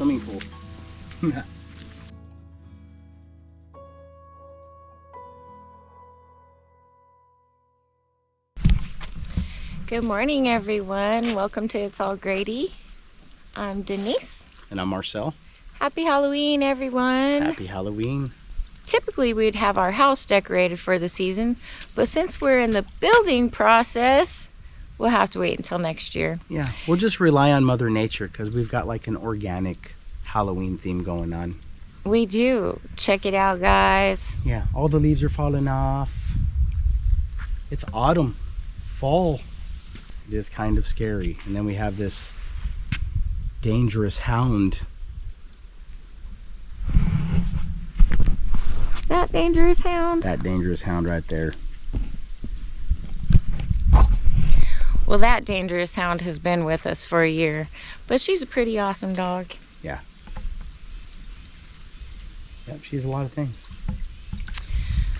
swimming pool. Good morning, everyone. Welcome to It's All Grady. I'm Denise. And I'm Marcel. Happy Halloween, everyone. Happy Halloween. Typically, we'd have our house decorated for the season, but since we're in the building process, we'll have to wait until next year. Yeah, we'll just rely on Mother Nature because we've got like an organic Halloween theme going on. We do. Check it out, guys. Yeah, all the leaves are falling off. It's autumn, fall. It is kind of scary. And then we have this dangerous hound. That dangerous hound? That dangerous hound right there. Well, that dangerous hound has been with us for a year, but she's a pretty awesome dog. Yeah. Yep, she's a lot of things.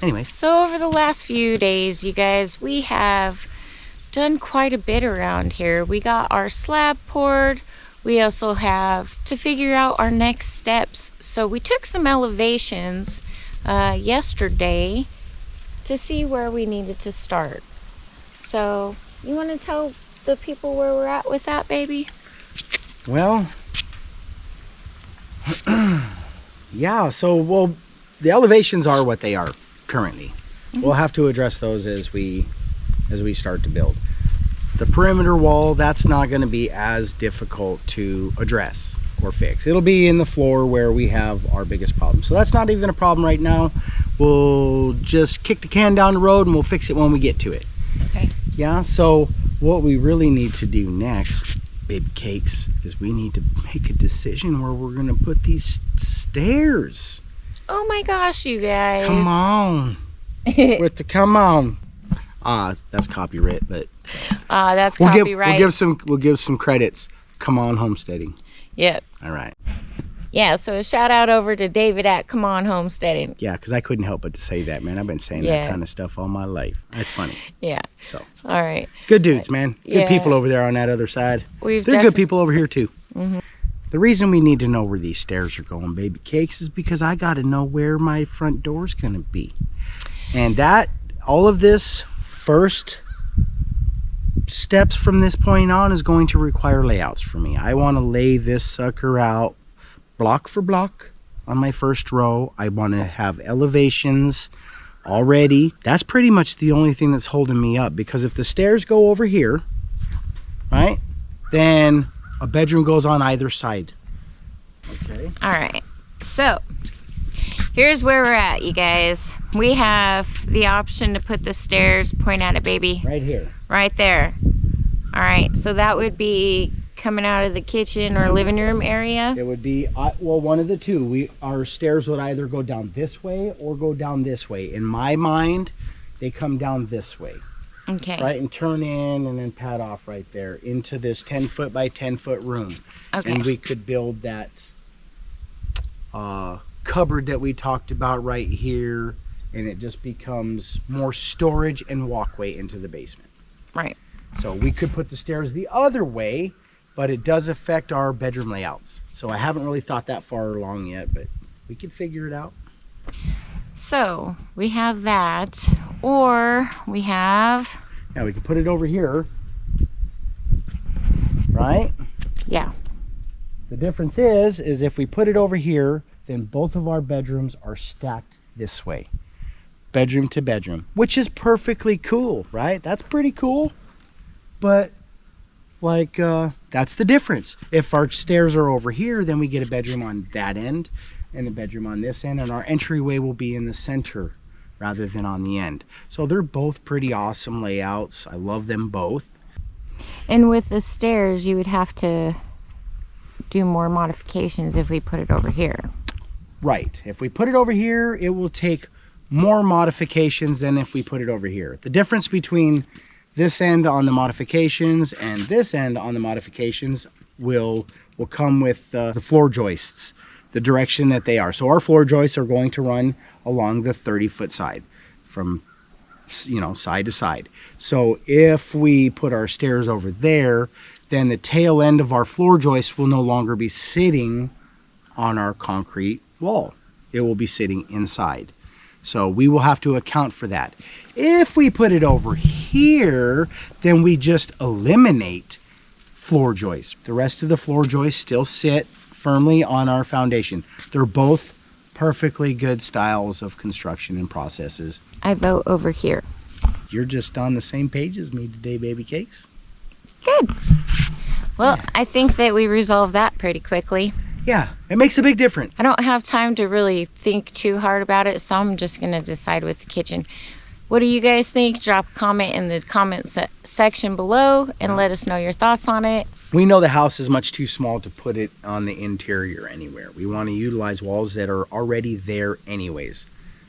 Anyway. So over the last few days, you guys, we have done quite a bit around here. We got our slab poured. We also have to figure out our next steps. So we took some elevations yesterday to see where we needed to start. So you want to tell the people where we're at with that, baby? Well, yeah, so the elevations are what they are currently. We'll have to address those as we start to build. The perimeter wall, that's not going to be as difficult to address or fix. It'll be in the floor where we have our biggest problem. So that's not even a problem right now. We'll just kick the can down the road and we'll fix it when we get to it. Okay. Yeah, so what we really need to do next, baby cakes, is we need to make a decision where we're going to put these stairs. Oh my gosh, you guys. Come on. With the come on. That's copyright, but that's copyright. We'll give some credits. Come on, Homesteading. Yep. All right. Yeah, so a shout out over to David at Come On Homesteading. Yeah, because I couldn't help but to say that, man. I've been saying that kind of stuff all my life. That's funny. Yeah. So. All right. Good dudes, man. Good people over there on that other side. They're good people over here too. Mm-hmm. The reason we need to know where these stairs are going, baby cakes, is because I got to know where my front door is going to be. And all of this first steps from this point on is going to require layouts for me. I want to lay this sucker out block for block on my first row. I want to have elevations already. That's pretty much the only thing that's holding me up, because if the stairs go over here, right, then a bedroom goes on either side. Okay. All right. So here's where we're at, you guys. We have the option to put the stairs, point at it, baby. Right here. Right there. All right. So that would be coming out of the kitchen or living room area. It would be, well, one of the two. Our stairs would either go down this way or go down this way. In my mind, they come down this way. Okay. Right, and turn in and then pad off right there into this 10-foot by 10-foot room. Okay. And we could build that cupboard that we talked about right here, and it just becomes more storage and walkway into the basement. Right. So we could put the stairs the other way, but it does affect our bedroom layouts. So I haven't really thought that far along yet, but we could figure it out. So we have that, or we have... Yeah, we could put it over here, right? Yeah. The difference is if we put it over here, then both of our bedrooms are stacked this way. Bedroom to bedroom, which is perfectly cool, right? That's pretty cool. But like, that's the difference. If our stairs are over here, then we get a bedroom on that end and a bedroom on this end, and our entryway will be in the center rather than on the end. So they're both pretty awesome layouts. I love them both. And with the stairs, you would have to do more modifications if we put it over here. Right. If we put it over here, it will take more modifications than if we put it over here. The difference between this end on the modifications and this end on the modifications will come with the floor joists, the direction that they are. So our floor joists are going to run along the 30-foot side from, side to side. So if we put our stairs over there, then the tail end of our floor joist will no longer be sitting on our concrete wall. It will be sitting inside. So we will have to account for that. If we put it over here, then we just eliminate floor joists. The rest of the floor joists still sit firmly on our foundation. They're both perfectly good styles of construction and processes. I vote over here. You're just on the same page as me today, baby cakes. Good. Well, I think that we resolved that pretty quickly. Yeah, it makes a big difference. I don't have time to really think too hard about it, so I'm just going to decide with the kitchen. What do you guys think? Drop a comment in the comment section below and let us know your thoughts on it. We know the house is much too small to put it on the interior anywhere. We want to utilize walls that are already there anyways,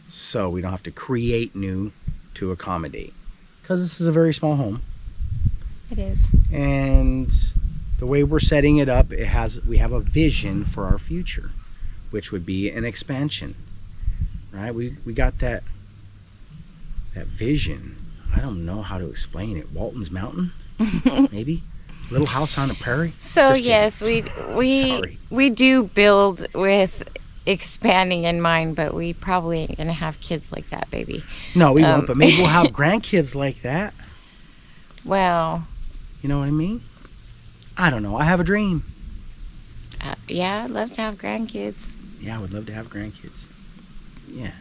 so we don't have to create new to accommodate. Because this is a very small home. It is. And the way we're setting it up, we have a vision for our future, which would be an expansion, right? We got that vision. I don't know how to explain it. Walton's Mountain, maybe. Little house on a prairie. So yes, we do build with expanding in mind, but we probably ain't gonna have kids like that, baby. No, we won't. But maybe we'll have grandkids like that. Well, you know what I mean? I don't know. I have a dream. Yeah, I'd love to have grandkids. Yeah, I would love to have grandkids. Yeah.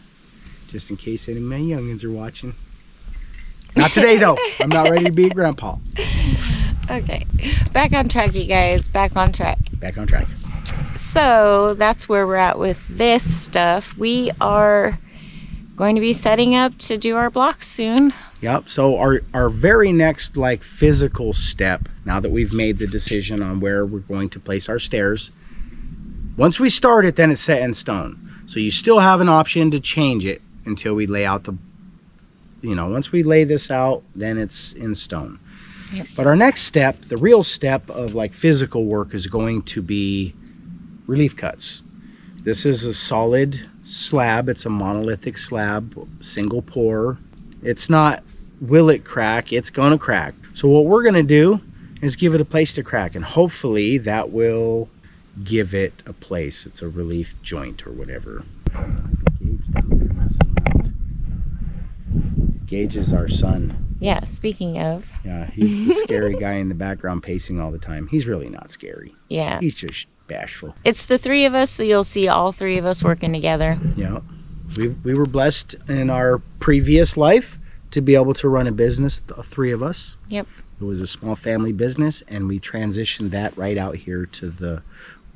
Just in case any of my youngins are watching. Not today, though. I'm not ready to be a grandpa. Okay. Back on track, you guys. Back on track. Back on track. So that's where we're at with this stuff. We are going to be setting up to do our blocks soon. Yep. So our very next physical step, now that we've made the decision on where we're going to place our stairs, once we start it, then it's set in stone. So you still have an option to change it until we lay out once we lay this out, then it's in stone. Yep. But our next step, the real step of physical work, is going to be relief cuts. This is a solid slab. It's a monolithic slab, single pour. It's not, will it crack? It's gonna crack. So what we're gonna do is give it a place to crack, and hopefully that will give it a place. It's a relief joint or whatever. Gage is our son. Yeah, speaking of. Yeah, he's the scary guy in the background pacing all the time. He's really not scary. Yeah. He's just bashful. It's the three of us, so you'll see all three of us working together. Yeah. We were blessed in our previous life to be able to run a business, the three of us. Yep. It was a small family business, and we transitioned that right out here to the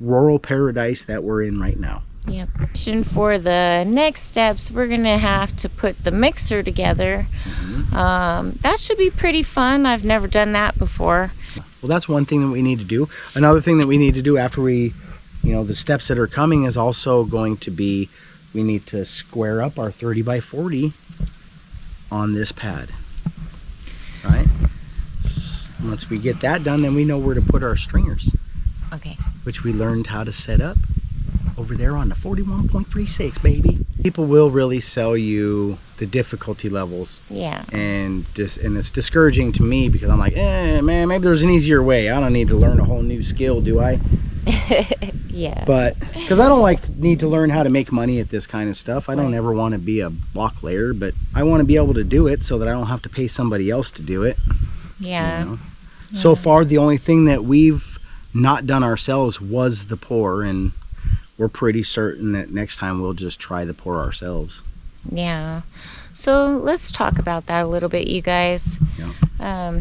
rural paradise that we're in right now. Yep. For the next steps, we're gonna have to put the mixer together. Mm-hmm. That should be pretty fun. I've never done that before. Well, that's one thing that we need to do. Another thing that we need to do after we, the steps that are coming is also going to be, we need to square up our 30 by 40 on this pad, right? Once we get that done, then we know where to put our stringers. Okay. Which we learned how to set up over there on the 41.36, baby. People will really sell you the difficulty levels. Yeah. And it's discouraging to me because I'm like, man, maybe there's an easier way. I don't need to learn a whole new skill, do I? Yeah. But because I don't need to learn how to make money at this kind of stuff. I don't ever want to be a block layer, but I want to be able to do it so that I don't have to pay somebody else to do it. Yeah. Yeah. So far, the only thing that we've not done ourselves was the pour, and we're pretty certain that next time we'll just try the pour ourselves. Yeah. So let's talk about that a little bit, you guys. Yeah.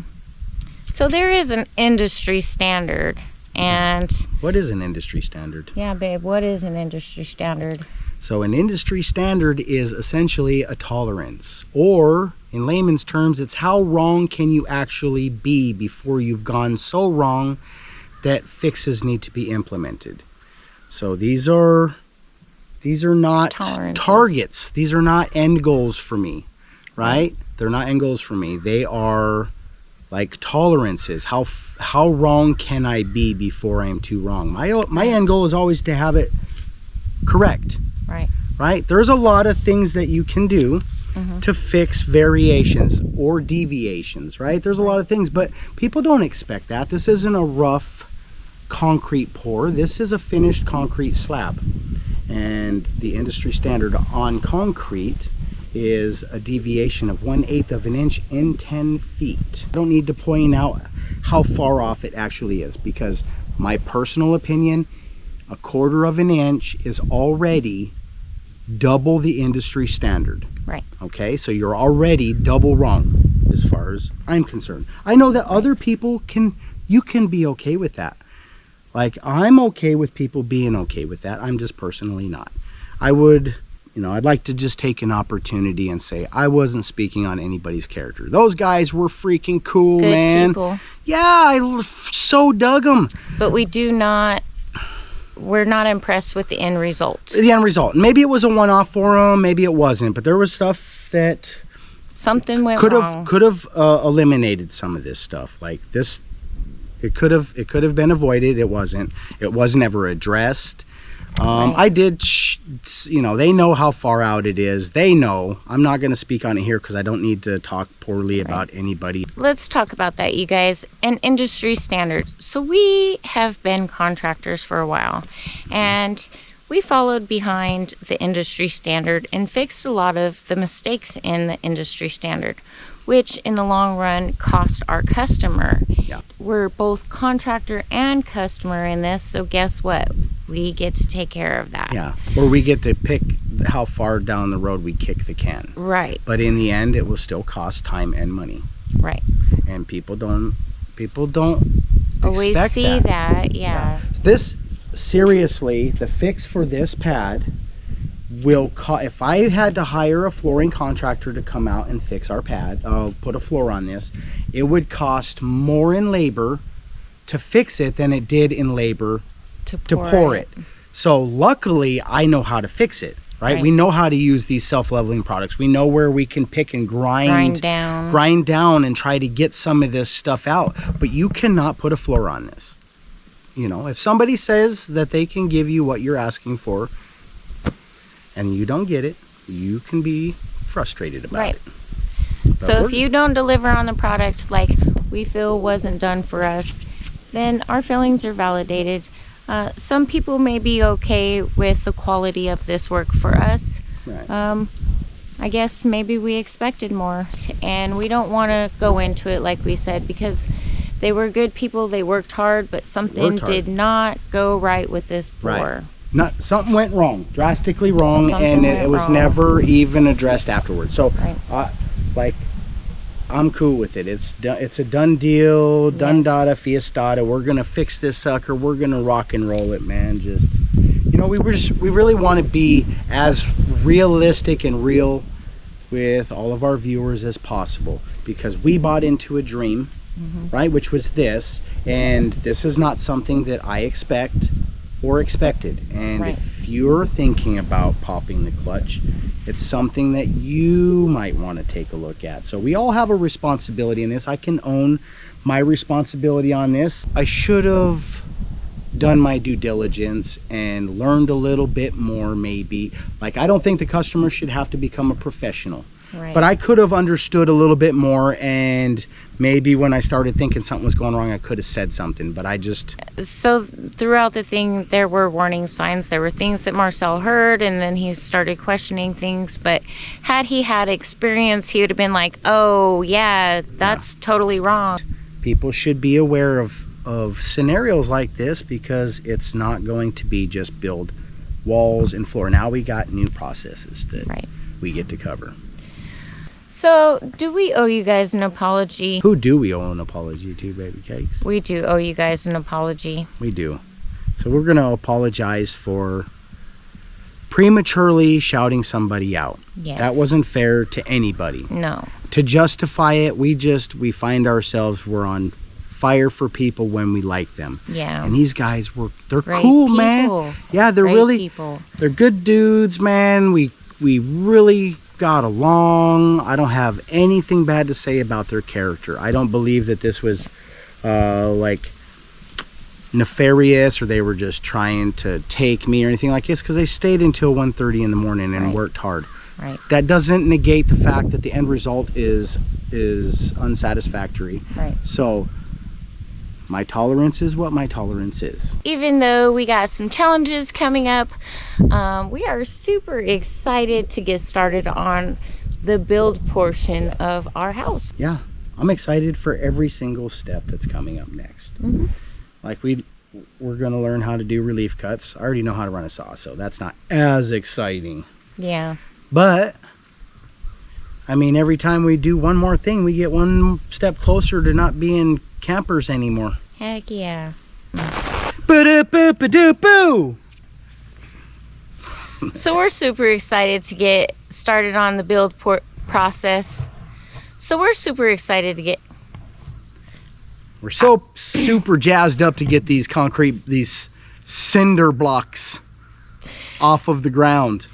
So there is an industry standard, and what is an industry standard? Yeah, babe, what is an industry standard? So an industry standard is essentially a tolerance, or in layman's terms, it's how wrong can you actually be before you've gone so wrong that fixes need to be implemented. So these are not targets. These are not end goals for me, right? They're not end goals for me. They are like tolerances. How wrong can I be before I am too wrong? My end goal is always to have it correct. Right? There's a lot of things that you can do to fix variations or deviations, right? There's a lot of things, but people don't expect that. This isn't a rough concrete pour. This is a finished concrete slab, and the industry standard on concrete is a deviation of 1/8 of an inch in 10 feet. I don't need to point out how far off it actually is, because my personal opinion, 1/4 of an inch is already double the industry standard. Right. Okay, so you're already double wrong as far as I'm concerned. I know that other people you can be okay with that. Like, I'm okay with people being okay with that. I'm just personally not. I would, I'd like to just take an opportunity and say I wasn't speaking on anybody's character. Those guys were freaking cool, Good man. people. Yeah, I so dug them. But we're not impressed with the end result. The end result. Maybe it was a one-off for them, maybe it wasn't, but there was stuff that Something went wrong. could have eliminated some of this stuff. Like this, it could have been avoided. It wasn't ever addressed. I did, they know how far out it is. They know. I'm not going to speak on it here because I don't need to talk poorly about anybody. Let's talk about that, you guys. An industry standard. So we have been contractors for a while, and we followed behind the industry standard and fixed a lot of the mistakes in the industry standard, which in the long run cost our customer. Yeah. We're both contractor and customer in this, so guess what? We get to take care of that. Yeah, or we get to pick how far down the road we kick the can. Right. But in the end, it will still cost time and money. Right. And people don't Always expect see that. Yeah. This, seriously, the fix for this pad will cost. If I had to hire a flooring contractor to come out and fix our pad, put a floor on this, it would cost more in labor to fix it than it did in labor to pour it. So luckily, I know how to fix it. Right? We know how to use these self-leveling products. We know where we can pick and grind down and try to get some of this stuff out. But you cannot put a floor on this. If somebody says that they can give you what you're asking for and you don't get it, you can be frustrated about it. So if you don't deliver on the product like we feel wasn't done for us, then our feelings are validated. Some people may be okay with the quality of this work. For us, Right. I guess maybe we expected more, and we don't want to go into it like we said, because they were good people, they worked hard, but something did not go right with this pour. Something went wrong, drastically wrong, Something and it was wrong. never even addressed afterwards. So Right. I'm cool with it. It's a done deal, done Yes. data, fiestada. We're gonna fix this sucker. We're gonna rock and roll it, man. Just, we really want to be as realistic and real with all of our viewers as possible, because we bought into a dream, right? Which was this, and this is not something that I expect or expected. And Right. if you're thinking about popping the clutch, it's something that you might want to take a look at. So we all have a responsibility in this. I can own my responsibility on this. I should have done my due diligence and learned a little bit more, maybe. Like, I don't think the customer should have to become a professional. Right. But I could have understood a little bit more, and maybe when I started thinking something was going wrong, I could have said something, but I just... So throughout the thing, there were warning signs. There were things that Marcel heard, and then he started questioning things. But had he had experience, he would have been like, oh, yeah, that's totally wrong. People should be aware of scenarios like this, because it's not going to be just build walls and floor. Now we got new processes that we get to cover. So, do we owe you guys an apology? Who do we owe an apology to, Baby Cakes? We do owe you guys an apology. We do. So we're going to apologize for prematurely shouting somebody out. Yes. That wasn't fair to anybody. No. To justify it, we find ourselves, we're on fire for people when we like them. Yeah. And these guys they're Great cool, people. man. Yeah, they're Great really people. They're good dudes, man. We really got along. I don't have anything bad to say about their character. I don't believe that this was like nefarious, or they were just trying to take me or anything like this, because they stayed until 1:30 in the morning and worked hard. Right. That doesn't negate the fact that the end result is unsatisfactory. Right. So My tolerance is what my tolerance is. Even though we got some challenges coming up, we are super excited to get started on the build portion of our house. Yeah, I'm excited for every single step that's coming up next. Like we're gonna learn how to do relief cuts. I already know how to run a saw, so that's not as exciting. Yeah. But I mean, every time we do one more thing, we get one step closer to not being campers anymore. Heck yeah. Ba-da-ba-ba-doo-boo! So we're super excited to get started on the build process. So we're super excited to get... We're so super jazzed up to get these cinder blocks off of the ground.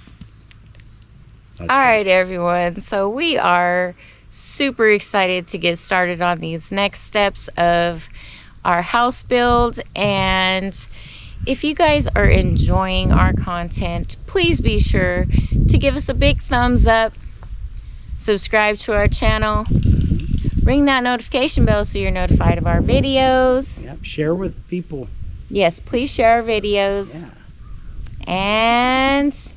All right, everyone. So we are super excited to get started on these next steps of our house build. And if you guys are enjoying our content, please be sure to give us a big thumbs up, subscribe to our channel, ring that notification bell so you're notified of our videos. Yep, share with people. Yes, please share our videos. Yeah. And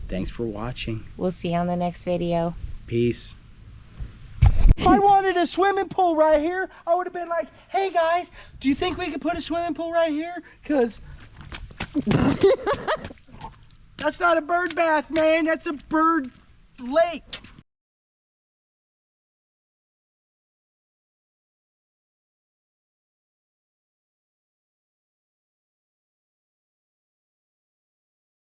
Thanks for watching. we'll see you on the next video. Peace. If I wanted a swimming pool right here, I would have been like, hey guys, do you think we could put a swimming pool right here? Because that's not a bird bath, man. That's a bird lake.